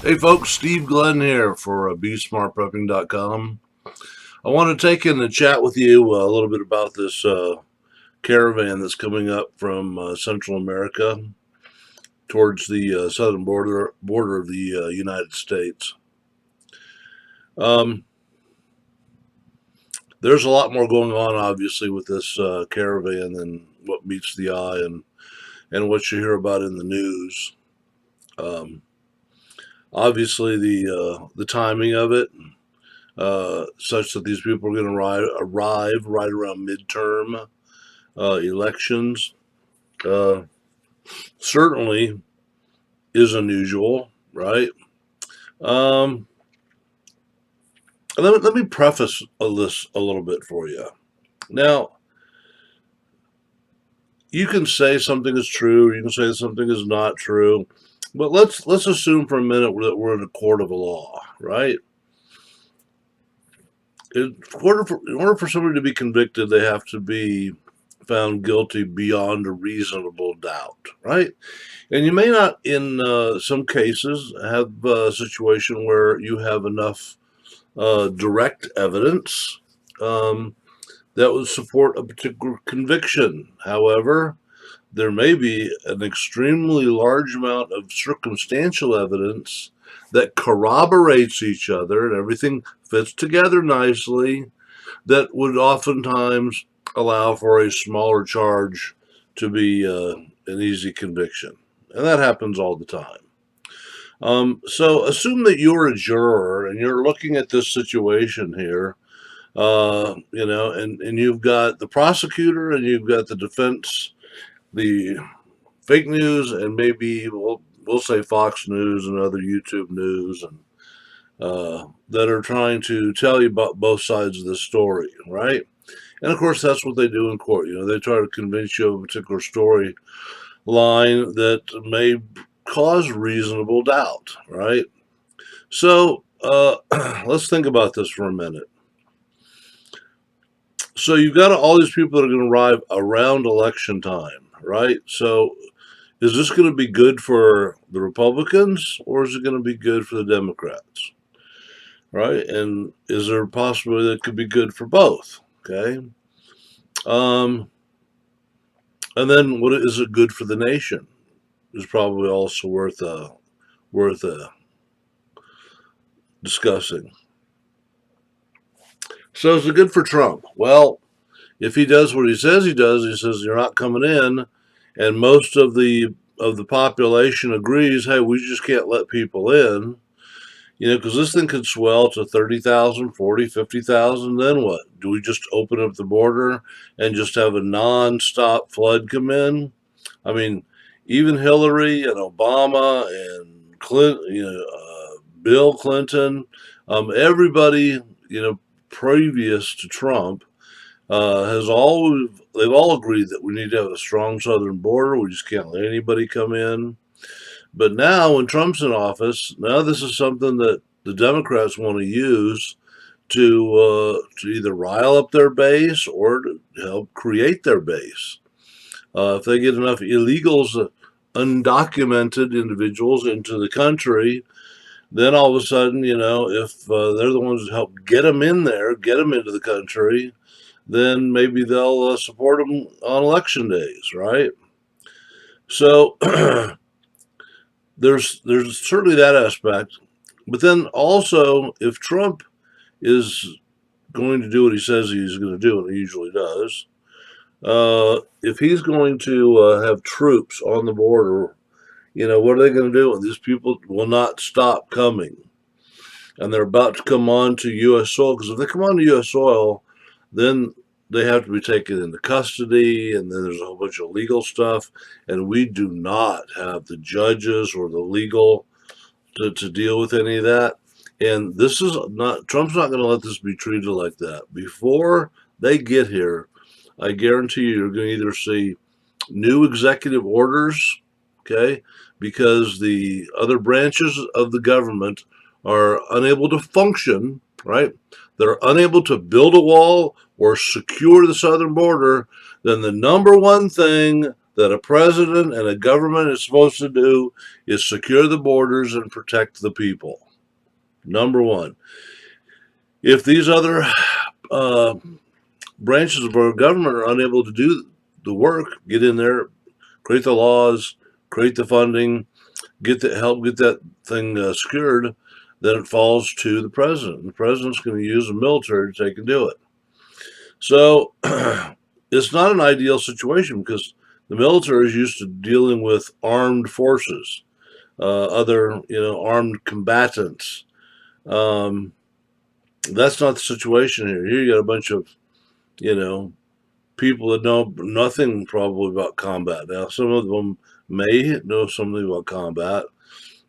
Hey folks, Steve Glenn here for BeSmartPrepping.com. I want to take in and chat with you a little bit about this caravan that's coming up from Central America towards the southern border of the United States. There's a lot more going on, obviously, with this caravan than what meets the eye and what you hear about in the news. Obviously, the timing of it, such that these people are going to arrive right around midterm elections, certainly is unusual, right? Um, let me preface this a little bit for you. Now, you can say something is true, or you can say something is not true, but let's assume for a minute that we're in a court of law, right? In order for somebody to be convicted, they have to be found guilty beyond a reasonable doubt, right? And you may not, in some cases, have a situation where you have enough direct evidence that would support a particular conviction. However, there may be an extremely large amount of circumstantial evidence that corroborates each other and everything fits together nicely that would oftentimes allow for a smaller charge to be an easy conviction. And that happens all the time. So assume that you're a juror and you're looking at this situation here, and you've got the prosecutor and you've got the defense, the fake news, and maybe we'll say Fox News and other YouTube news, and that are trying to tell you about both sides of the story, right? And of course, that's what they do in court. They try to convince you of a particular story line that may cause reasonable doubt, right? So let's think about this for a minute. So you've got all these people that are going to arrive around election time, right? So is this going to be good for the Republicans or is it going to be good for the Democrats? Right? And is there a possibility that it could be good for both? Okay. And then what is it good for the nation? Is probably also worth discussing. So is it good for Trump? Well, if he does what he says he does, he says you're not coming in, and most of the population agrees, hey, we just can't let people in, because this thing could swell to 30,000, 40, 50,000. Then what? Do we just open up the border and just have a non-stop flood come in? I mean, even Hillary and Obama and Clinton, Bill Clinton, everybody, previous to Trump, they've all agreed that we need to have a strong southern border. We just can't let anybody come in. But now, when Trump's in office, now this is something that the Democrats want to use to either rile up their base or to help create their base. If they get enough illegals, undocumented individuals into the country, then all of a sudden, if they're the ones who help get them in there, get them into the country, then maybe they'll support them on election days, right? So there's certainly that aspect. But then also, if Trump is going to do what he says he's going to do, and he usually does, if he's going to have troops on the border, what are they going to do? These people will not stop coming. And they're about to come on to U.S. soil, because if they come on to U.S. soil, then they have to be taken into custody, and then there's a whole bunch of legal stuff, and we do not have the judges or the legal to deal with any of that. And this is not, Trump's not going to let this be treated like that. Before they get here, I guarantee you're going to either see new executive orders, okay, because the other branches of the government are unable to function, right? They're unable to build a wall or secure the southern border. Then the number one thing that a president and a government is supposed to do is secure the borders and protect the people. Number one. If these other uh, branches of our government are unable to do the work, get in there, create the laws, create the funding, help get that thing secured, then it falls to the president. The president's going to use the military to take and do it. So it's not an ideal situation because the military is used to dealing with armed forces, other armed combatants. Um, that's not the situation here. Here you got a bunch of you know people that know nothing probably about combat. Now some of them may know something about combat,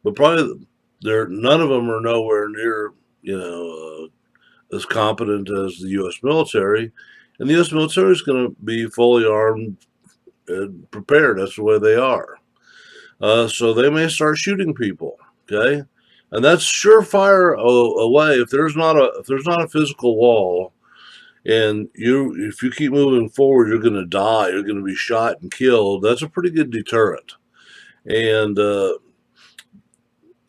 but probably none of them are nowhere near as competent as the U.S. military, and the U.S. military is going to be fully armed and prepared. That's the way they are. So they may start shooting people. Okay, and that's surefire away. If there's not a physical wall, and if you keep moving forward, you're going to die. You're going to be shot and killed. That's a pretty good deterrent. And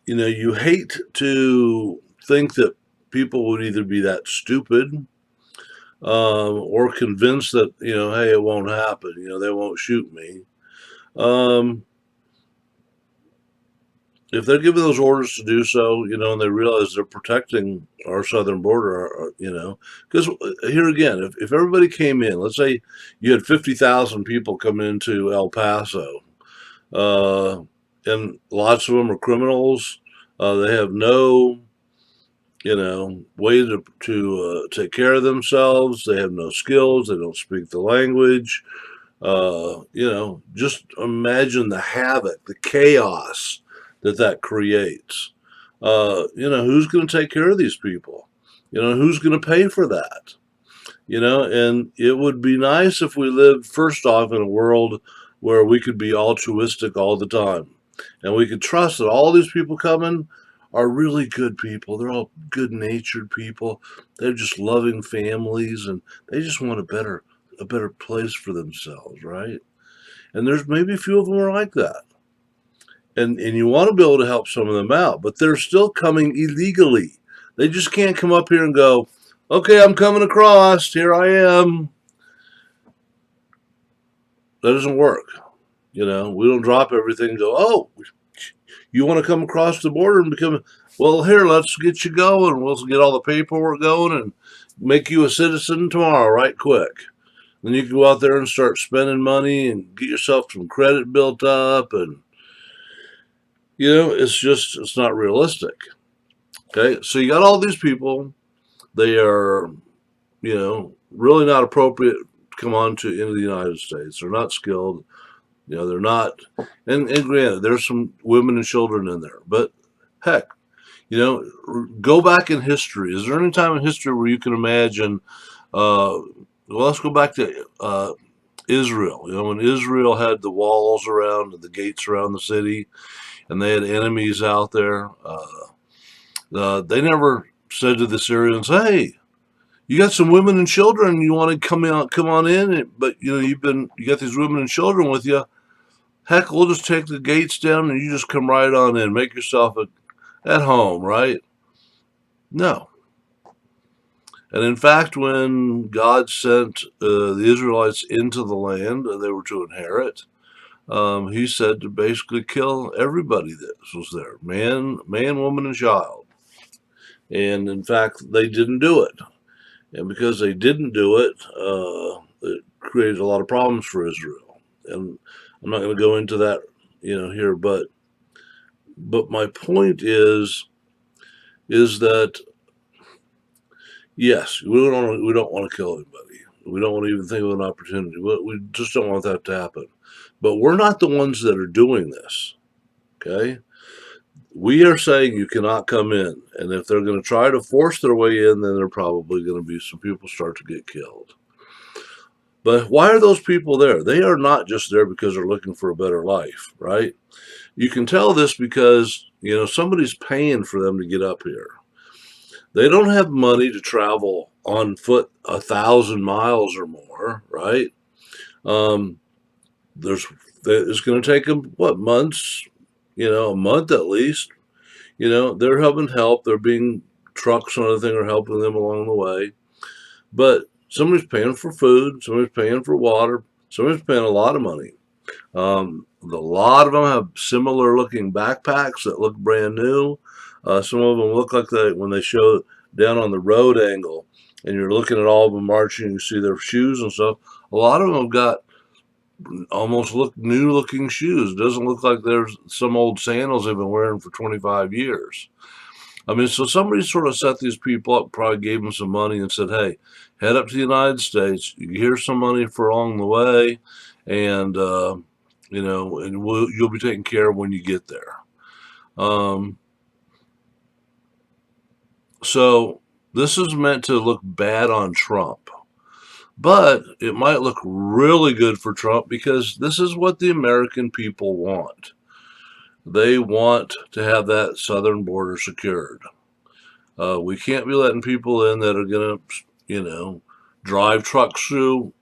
you hate to think that people would either be that stupid or convinced that hey, it won't happen. They won't shoot me. Um, if they're given those orders to do so, and they realize they're protecting our southern border, because here again, if everybody came in, let's say you had 50,000 people come into El Paso, uh, and lots of them are criminals. They have no, way to take care of themselves. They have no skills. They don't speak the language. Just imagine the havoc, the chaos that creates. Who's going to take care of these people? Who's going to pay for that? And it would be nice if we lived, first off, in a world where we could be altruistic all the time. And we could trust that all these people coming are really good people. They're all good natured people. They're just loving families and they just want a better place for themselves, right? And there's maybe a few of them are like that. And you want to be able to help some of them out, but they're still coming illegally. They just can't come up here and go, okay, I'm coming across, here I am. That doesn't work. We don't drop everything and go, oh, you want to come across the border and become, well, here, let's get you going. We'll get all the paperwork going and make you a citizen tomorrow, right quick. Then you can go out there and start spending money and get yourself some credit built up. And, it's not realistic. Okay, so you got all these people. They are, really not appropriate to come on into the United States. They're not skilled. They're not, and granted, there's some women and children in there, but heck, go back in history. Is there any time in history where you can imagine, let's go back to Israel. When Israel had the walls around and the gates around the city, and they had enemies out there, they never said to the Syrians, hey, you got some women and children, you want to come on in, but you got these women and children with you. Heck, we'll just take the gates down and you just come right on in. Make yourself at home, right? No. And in fact, when God sent the Israelites into the land they were to inherit, he said to basically kill everybody that was there, man, woman, and child. And in fact, they didn't do it. And because they didn't do it, it created a lot of problems for Israel. And I'm not going to go into that, here, but my point is that yes, we don't want to kill anybody. We don't want to even think of an opportunity. We just don't want that to happen. But we're not the ones that are doing this. Okay, we are saying you cannot come in, and if they're going to try to force their way in, then there are probably going to be some people start to get killed. But why are those people there? They are not just there because they're looking for a better life, right? You can tell this because, somebody's paying for them to get up here. They don't have money to travel on foot 1,000 miles or more, right? There's It's going to take them, what, months? A month at least. They're helping help. They're being trucks and other things are helping them along the way. But somebody's paying for food. Somebody's paying for water. Somebody's paying a lot of money. A lot of them have similar looking backpacks that look brand new. Some of them look like when they show down on the road angle and you're looking at all of them marching, you see their shoes and stuff. A lot of them have got almost look new looking shoes. It doesn't look like there's some old sandals they've been wearing for 25 years. I mean, so somebody sort of set these people up, probably gave them some money and said, hey, head up to the United States. Here's some money for along the way. And, you'll be taken care of when you get there. Um, so this is meant to look bad on Trump. But it might look really good for Trump because this is what the American people want. They want to have that southern border secured. We can't be letting people in that are going to, drive trucks through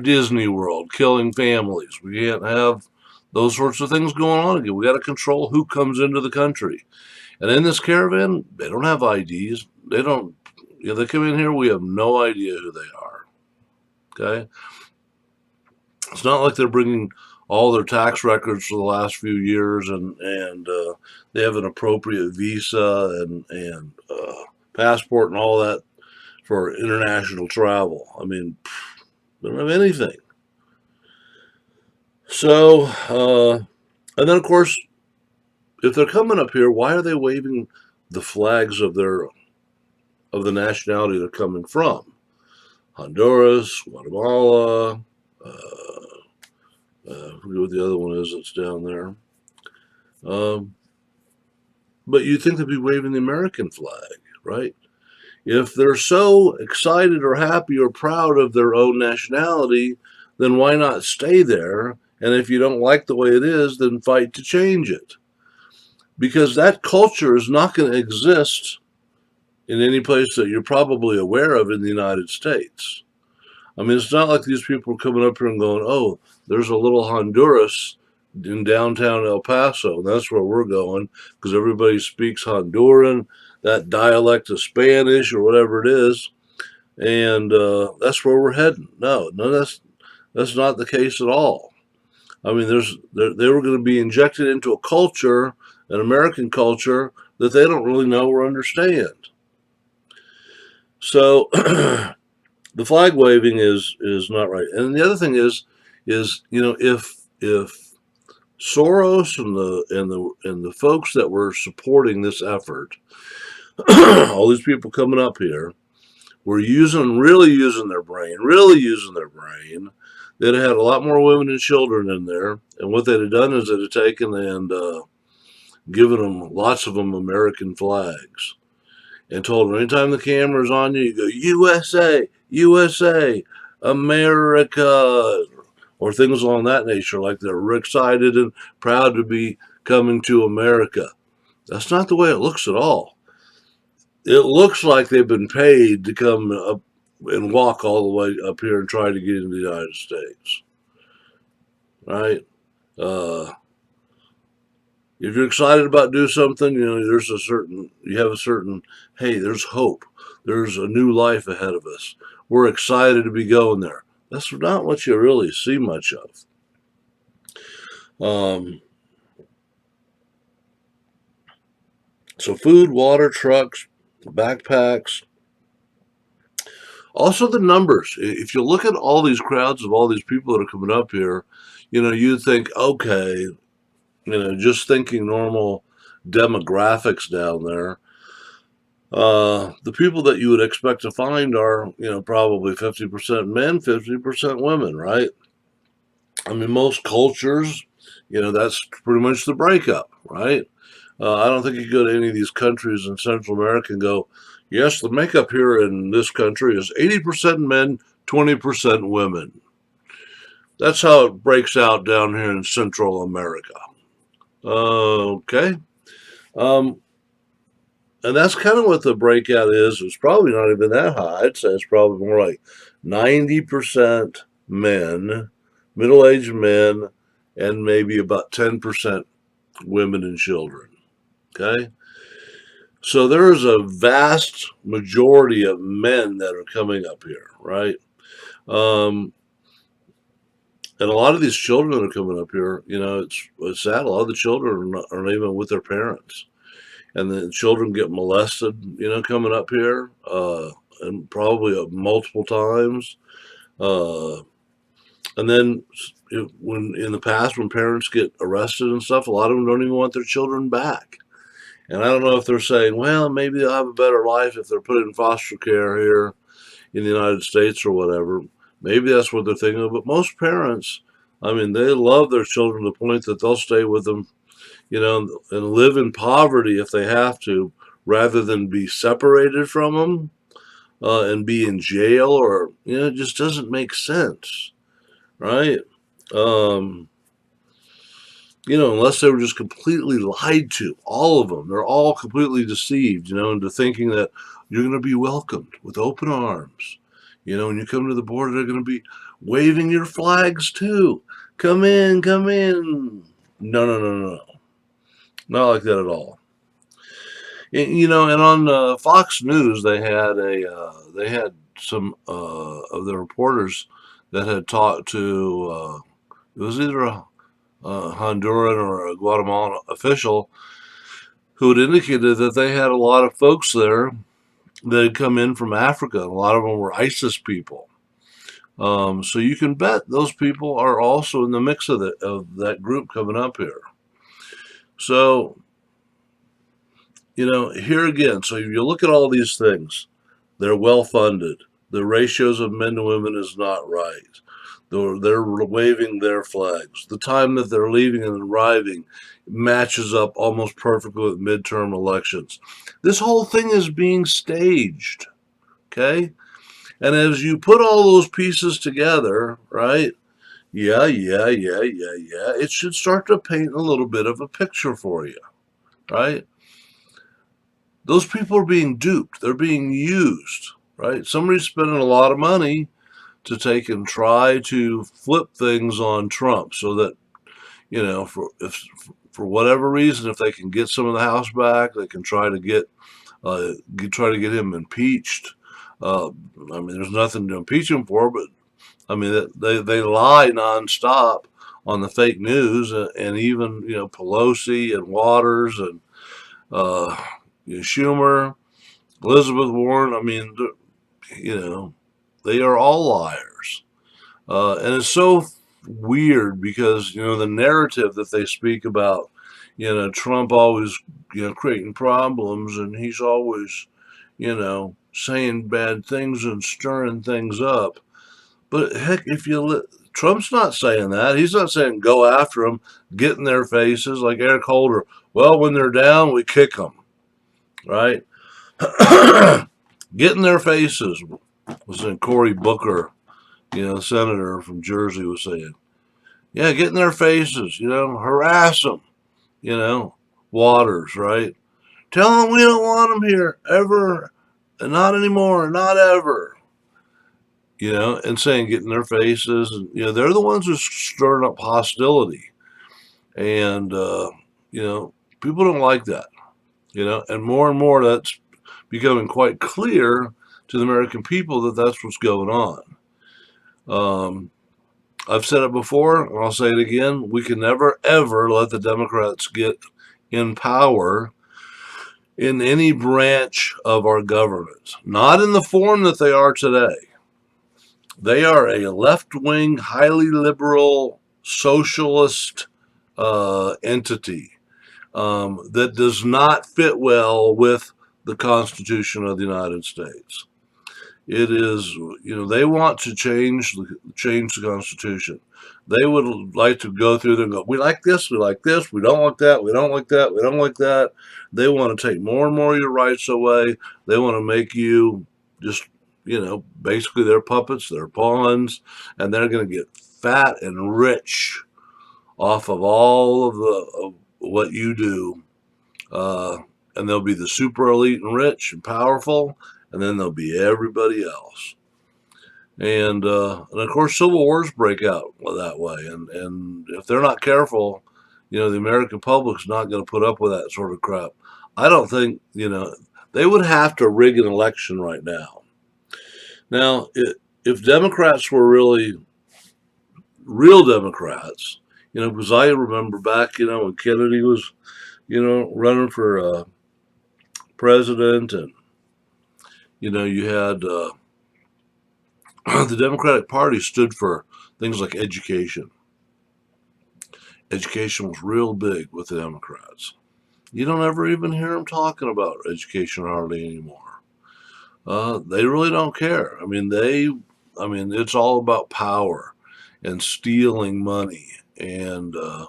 Disney World, killing families. We can't have those sorts of things going on again. We got to control who comes into the country. And in this caravan, they don't have IDs. They don't. They come in here. We have no idea who they are. Okay. It's not like they're bringing all their tax records for the last few years and they have an appropriate visa and passport and all that for international travel. I mean, they don't have anything. So, and then of course, if they're coming up here, why are they waving the flags of the nationality they're coming from? Honduras, Guatemala, I forget what the other one is that's down there. But you'd think they'd be waving the American flag, right? If they're so excited or happy or proud of their own nationality, then why not stay there? And if you don't like the way it is, then fight to change it. Because that culture is not going to exist in any place that you're probably aware of in the United States. I mean, it's not like these people are coming up here and going, oh, there's a little Honduras in downtown El Paso, and that's where we're going because everybody speaks Honduran, that dialect of Spanish or whatever it is, and that's where we're heading. No, that's not the case at all. I mean, they were going to be injected into a culture, an American culture, that they don't really know or understand. So the flag waving is not right. And the other thing is if Soros and the folks that were supporting this effort, all these people coming up here, were really using their brain, they'd have had a lot more women and children in there. And what they'd have done is they'd have taken and given them, lots of them, American flags. And told them, anytime the camera's on you, you go, USA, USA, America, or things along that nature, like they're excited and proud to be coming to America. That's not the way it looks at all. It looks like they've been paid to come up and walk all the way up here and try to get into the United States. Right? If you're excited about doing something, you have a certain, hey, there's hope. There's a new life ahead of us. We're excited to be going there. That's not what you really see much of. So food, water, trucks, backpacks. Also the numbers. If you look at all these crowds of all these people that are coming up here, you think, okay, just thinking normal demographics down there, the people that you would expect to find are, probably 50% men, 50% women, right? I mean, most cultures, that's pretty much the breakup, right? I don't think you go to any of these countries in Central America and go, yes, the makeup here in this country is 80% men, 20% women. That's how it breaks out down here in Central America. Okay. And that's kind of what the breakout is. It's probably not even that high. I'd say it's probably more like 90% men, middle-aged men, and maybe about 10% women and children. Okay? So there is a vast majority of men that are coming up here, right? Um, and a lot of these children that are coming up here, it's sad. A lot of the children are not even with their parents, and the children get molested, coming up here, and probably multiple times. Uh, and then when in the past, when parents get arrested and stuff, a lot of them don't even want their children back. And I don't know if they're saying, well, maybe they'll have a better life if they're put in foster care here in the United States or whatever. Maybe that's what they're thinking of. But most parents, I mean, they love their children to the point that they'll stay with them, and live in poverty if they have to, rather than be separated from them, and be in jail, or, it just doesn't make sense, right? Um, unless they were just completely lied to, all of them. They're all completely deceived, into thinking that you're going to be welcomed with open arms. When you come to the border, they're going to be waving your flags too. Come in, come in. No, no, no, no, no. Not like that at all. And on Fox News, they had some of the reporters that had talked to, it was either a Honduran or a Guatemalan official who had indicated that they had a lot of folks there that had come in from Africa. A lot of them were ISIS people. So you can bet those people are also in the mix of that group coming up here. So, here again, so you look at all these things, they're well funded. The ratios of men to women is not right. They're waving their flags. The time that they're leaving and arriving matches up almost perfectly with midterm elections. This whole thing is being staged, okay? And as you put all those pieces together, right? Yeah, yeah, yeah, yeah, yeah. It should start to paint a little bit of a picture for you, right? Those people are being duped. They're being used, right? Somebody's spending a lot of money to take and try to flip things on Trump so that, for whatever reason, if they can get some of the House back, they can try to get him impeached. I mean, there's nothing to impeach him for, but I mean, they lie nonstop on the fake news, and even Pelosi and Waters and uh, Schumer, Elizabeth Warren. I mean, they are all liars, and it's so weird because the narrative that they speak about, Trump always creating problems, and he's always saying bad things and stirring things up. But heck, Trump's not saying that. He's not saying go after them, get in their faces like Eric Holder. Well, when they're down, we kick them, right? Get in their faces. Was in Cory Booker, senator from Jersey, was saying. Yeah, get in their faces, harass them, Waters, right? Tell them we don't want them here ever, and not anymore, not ever. And saying get in their faces, and they're the ones who stirring up hostility, and people don't like that, and more that's becoming quite clear to the American people that that's what's going on. I've said it before, and I'll say it again: we can never ever let the Democrats get in power in any branch of our government, not in the form that they are today. They are a left-wing, highly liberal, socialist entity that does not fit well with the Constitution of the United States. It is, they want to change the Constitution. They would like to go through there and go, we like this, we like this, we don't like that, we don't like that, we don't like that. They want to take more and more of your rights away. They want to make you just, basically their puppets, their pawns, and they're going to get fat and rich off of all of what you do. And they'll be the super elite and rich and powerful, and then there'll be everybody else. And of course, civil wars break out that way. And if they're not careful, the American public's not going to put up with that sort of crap. I don't think, they would have to rig an election right now. Now, if Democrats were really real Democrats, because I remember back, when Kennedy was, running for president, and you had the Democratic Party stood for things like education. Education was real big with the Democrats. You don't ever even hear them talking about education hardly anymore. They really don't care. It's all about power and stealing money. And the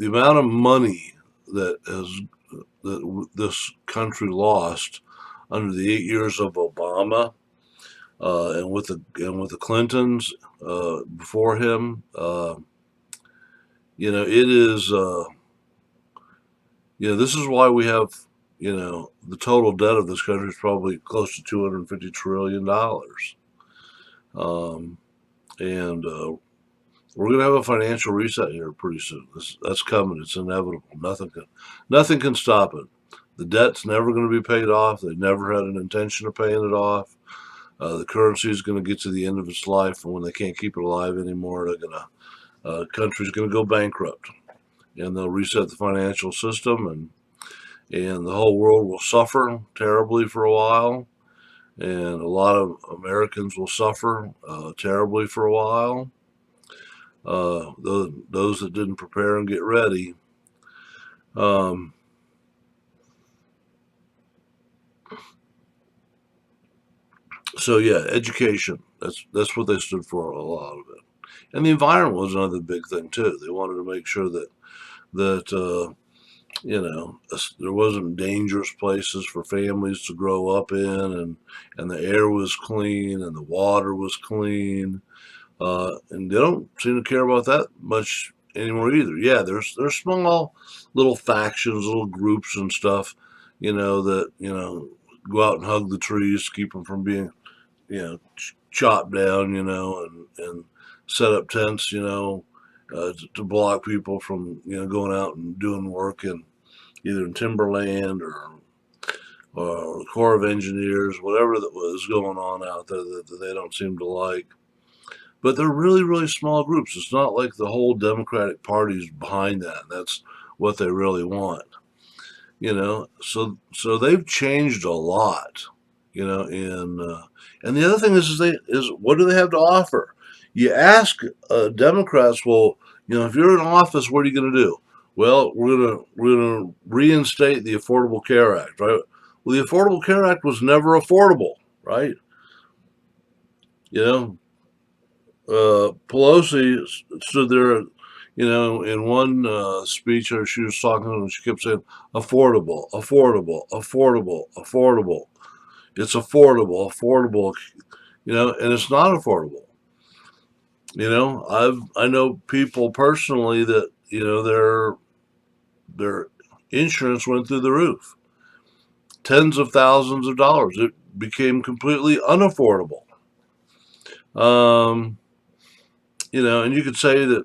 amount of money that this country lost under the 8 years of Obama, and with the Clintons before him, it is. This is why we have, the total debt of this country is probably close to $250 trillion. And we're going to have a financial reset here pretty soon. That's coming. It's inevitable. Nothing can stop it. The debt's never going to be paid off. They never had an intention of paying it off. The currency is going to get to the end of its life, and when they can't keep it alive anymore, country's going to go bankrupt, and they'll reset the financial system, and the whole world will suffer terribly for a while, and a lot of Americans will suffer terribly for a while. Those that didn't prepare and get ready. Um, so yeah, education. That's what they stood for, a lot of it, and the environment was another big thing too. They wanted to make sure that there wasn't dangerous places for families to grow up in, and the air was clean and the water was clean. And they don't seem to care about that much anymore either. Yeah, there's small little factions, little groups and stuff, that go out and hug the trees, keep them from being chopped down, and set up tents, to block people from going out and doing work in either in timberland or Corps of Engineers, whatever that was going on out there that they don't seem to like. But they're really, really small groups. It's not like the whole Democratic Party is behind that. That's what they really want. So they've changed a lot. And the other thing is what do they have to offer? You ask Democrats, well, if you're in office, what are you going to do? Well, we're gonna reinstate the Affordable Care Act, right? Well, the Affordable Care Act was never affordable, right? You know, Pelosi stood there, in one speech, or she was talking, and she kept saying, affordable, affordable, affordable, affordable. It's affordable, affordable, and it's not affordable. I know people personally that, their insurance went through the roof, tens of thousands of dollars. It became completely unaffordable. Um, and you could say that,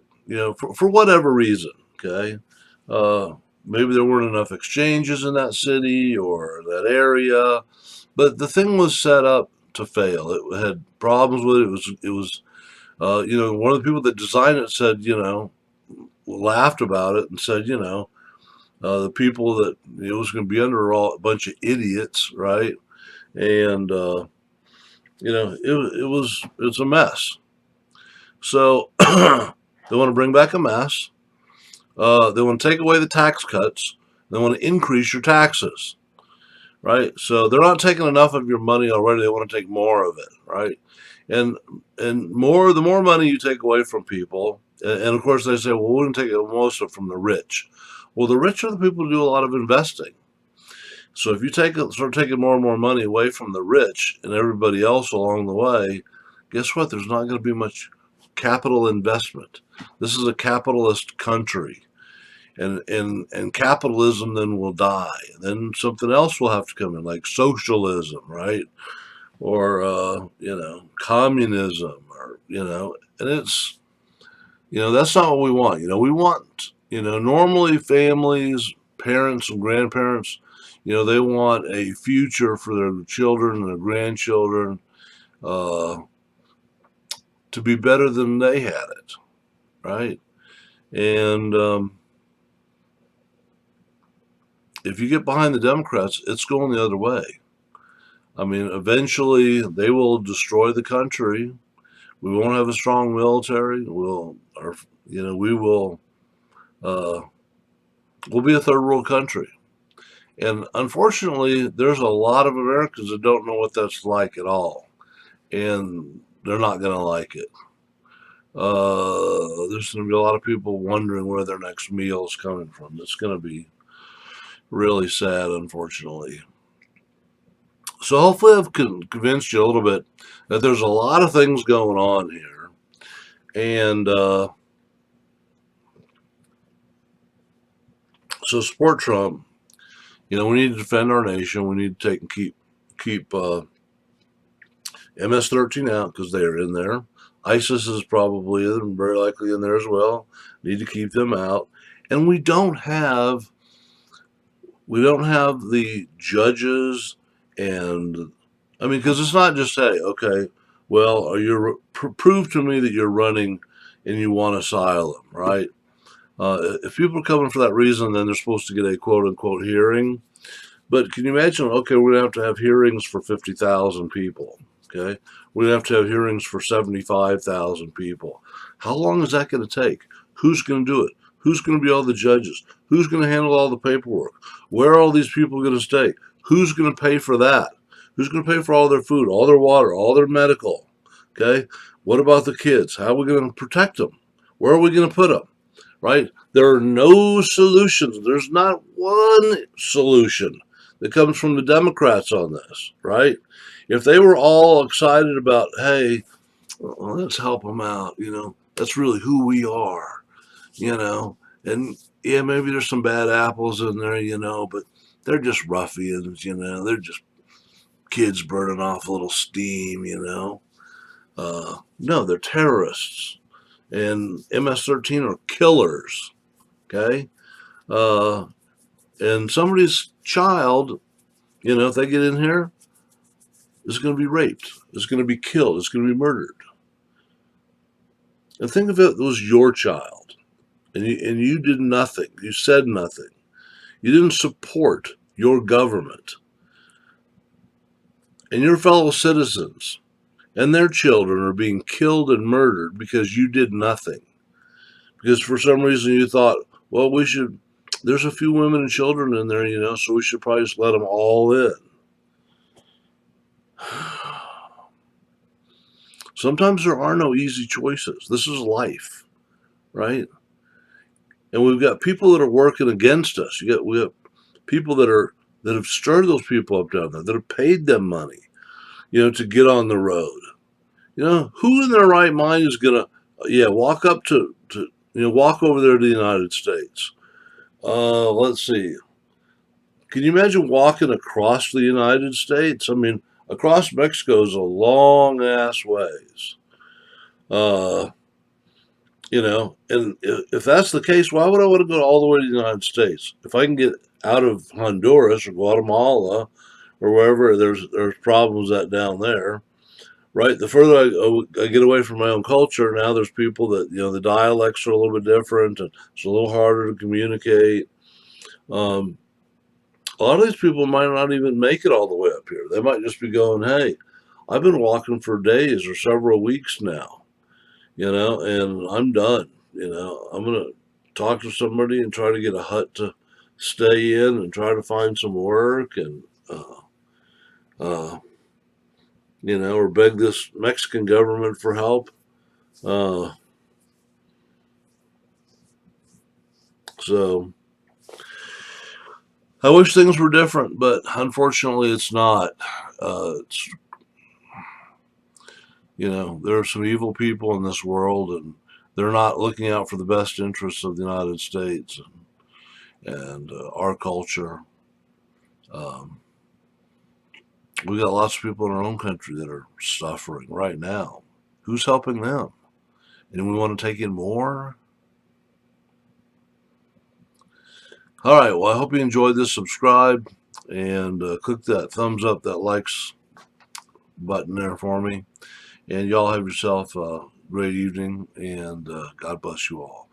for whatever reason, okay, uh, maybe there weren't enough exchanges in that city or that area, but the thing was set up to fail. It had problems with it. One of the people that designed it said, laughed about it and said, the people that it was going to be under are all a bunch of idiots, right? And it's a mess. So they want to bring back a mess. They want to take away the tax cuts. They want to increase your taxes, right? So they're not taking enough of your money already. They want to take more of it, right? And the more money you take away from people, and of course they say, well, we're going to take most of it from the rich. Well, the rich are the people who do a lot of investing. So if you start taking more and more money away from the rich and everybody else along the way, guess what? There's not going to be much capital investment. This is a capitalist country, and capitalism then will die. Then something else will have to come in, like socialism, right? or communism, or and it's that's not what we want. We want normally families, parents and grandparents, they want a future for their children and their grandchildren, uh, to be better than they had it, right? And if you get behind the Democrats, it's going the other way. I mean, eventually they will destroy the country. We won't have a strong military. We will, uh, we'll be a third world country. And unfortunately, there's a lot of Americans that don't know what that's like at all, and they're not going to like it. There's going to be a lot of people wondering where their next meal is coming from. It's going to be really sad, unfortunately. So hopefully, I've convinced you a little bit that there's a lot of things going on here, and so support Trump. We need to defend our nation. We need to take and keep MS-13 out because they are in there. ISIS is probably very likely in there as well. Need to keep them out, and we don't have the judges, and I mean, because it's not just say, okay, well, prove to me that you're running and you want asylum, right? If people are coming for that reason, then they're supposed to get a quote unquote hearing. But can you imagine? Okay, we're gonna have to have hearings for 50,000 people. Okay, we're gonna have to have hearings for 75,000 people. How long is that going to take? Who's going to do it? Who's going to be all the judges? Who's going to handle all the paperwork? Where are all these people going to stay? Who's going to pay for that? Who's going to pay for all their food, all their water, all their medical? Okay, what about the kids? How are we going to protect them? Where are we going to put them? Right? There are no solutions. There's not one solution that comes from the Democrats on this, right? If they were all excited about, hey, well, let's help them out, that's really who we are, and yeah, maybe there's some bad apples in there, but they're just ruffians, they're just kids burning off a little steam, no, they're terrorists, and MS-13 are killers, okay? Uh, and somebody's child, if they get in here, is going to be raped, is going to be killed, is going to be murdered. And think of it was your child, and you did nothing. You said nothing. You didn't support your government. And your fellow citizens and their children are being killed and murdered because you did nothing. Because for some reason you thought, well, there's a few women and children in there, so we should probably just let them all in. Sometimes there are no easy choices. This is life, right? And we've got people that are working against us. We have people that have stirred those people up down there, that have paid them money, to get on the road. Who in their right mind is gonna, walk up walk over there to the United States? Let's see. Can you imagine walking across the United States? I mean, across Mexico is a long ass ways. Uh, and if that's the case, why would I want to go all the way to the United States? If I can get out of Honduras or Guatemala or wherever there's problems at down there, right? The further I get away from my own culture, now there's people that, the dialects are a little bit different and it's a little harder to communicate. Um, a lot of these people might not even make it all the way up here. They might just be going, hey, I've been walking for days or several weeks now, and I'm done. I'm going to talk to somebody and try to get a hut to stay in and try to find some work and, uh, or beg this Mexican government for help. Uh, so I wish things were different, but unfortunately it's not. It's, there are some evil people in this world and they're not looking out for the best interests of the United States and our culture. Um, We got lots of people in our own country that are suffering right now. Who's helping them? And we want to take in more? All right, well, I hope you enjoyed this. Subscribe and click that thumbs up, that likes button there for me. And y'all have yourself a great evening, and God bless you all.